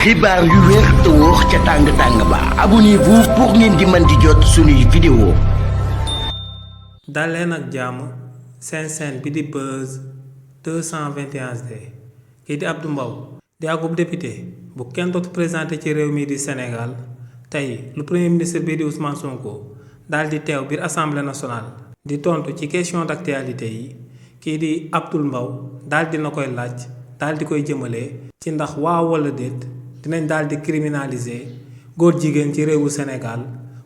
xibaar yu wér te wóor ca tàng ba abonnez-vous pour ngeen di mën di jot suñuy vidéo. daleen ak jàmm seen bi di Buzz 221D kii di Abdou Mbow di akub député bu kenn dootu présenté ci réew mi di Sénégal tey lu premier ministre bii di Ousmane Sonko daal di teew biir assemblée nationale di tontu ci question d'actualité yi kii di Abdou Mbow daal dina koy laaj daal di koy jëmale ci ndax waaw wala déet dinañ daal di criminaliser góor jigéen ci réewu Sénégal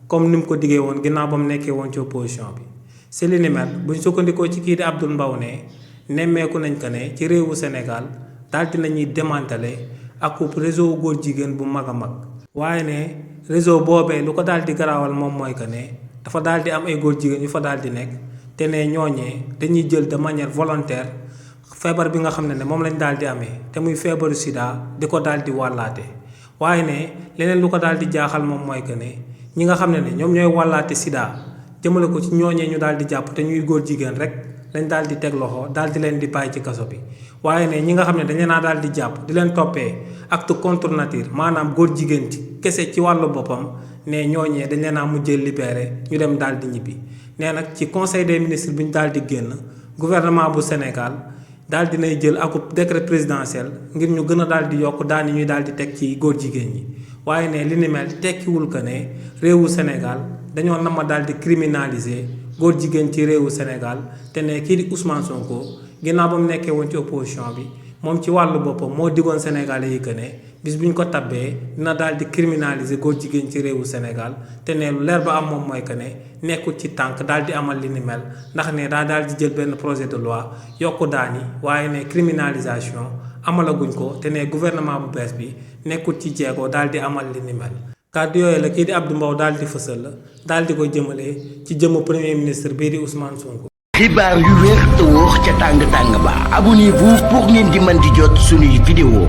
comme ni mu ko diggee woon ginnaaw ba mu nekkee woon ci opposition bi. si li ni mel buñ sukkandikoo ci kii di Abdou Mbow ne nemmeeku nañ ko ne ci réewu Sénégal daal di nañuy démanteler ak réseau góor jigéen bu mag a mag. waaye ne réseau boobee lu ko daal di garaawal moom mooy que ne dafa daal di am ay góor jigéen yu fa daal di nekk te ne ñooñee dañuy jël de manière volontaire feebar bi nga xam ne moom lañ daal di amee te muy feebaru sida di ko daal di wàllaate. waaye ne leneen lu ko daal di jaaxal moom mooy que ne ñi nga xam ne ñoom ñooy wàllaate sida jëmale ko ci ñooñee ñu daal di jàpp te ñuy góor jigéen rek lañ daal di teg loxo daal di leen di bàyyi ci kaso bi. waaye ne ñi nga xam ne dañ leen a daal di jàpp di leen toppee acte contre nature maanaam góor jigéen ci kese ci wàllu boppam ne ñooñee dañ leen a mujjee libéré ñu dem daal di ñibbi. nee nag ci conseil des ministres bi ñu daal di génn gouvernement bu Sénégal daal dinay jël akub décret présidentiel ngir ñu gën a daal di yokk daan ñuy daal di teg ci góor jigéen ñi. waaye ne li ni mel tekkiwul que ne réewu Sénégal dañoo nama daal di criminaliser góor jigéen ci réewu Sénégal te ne kii di Ousmane Sonko ginnaaw ba mu nekkee woon ci opposition bi moom ci wàllu boppam moo diggoon Sénégalais yi que ne bis bu ñu ko tabbee dina daal di criminaliser góor jigéen ci réewu Sénégal te ne lu leer ba am moom mooy que ne nekkul ci tànk daal di amal li ni mel ndax ne daa daal di jël benn projet de loi yokku daan yi waaye ne criminalisation amalaguñ ko te ne gouvernement bu bees bi nekkul ci jéego daal di amal li ni mel. kàddu yooyu la kii di Abdou Mbow daal di fësal la daal di ko jëmale ci jëmm premier ministre bii di Ousmane Sonko. xibaar yu wér te wóor ca tàng ba abonnez-vous pour ngeen di mën di jot suñuy vidéo.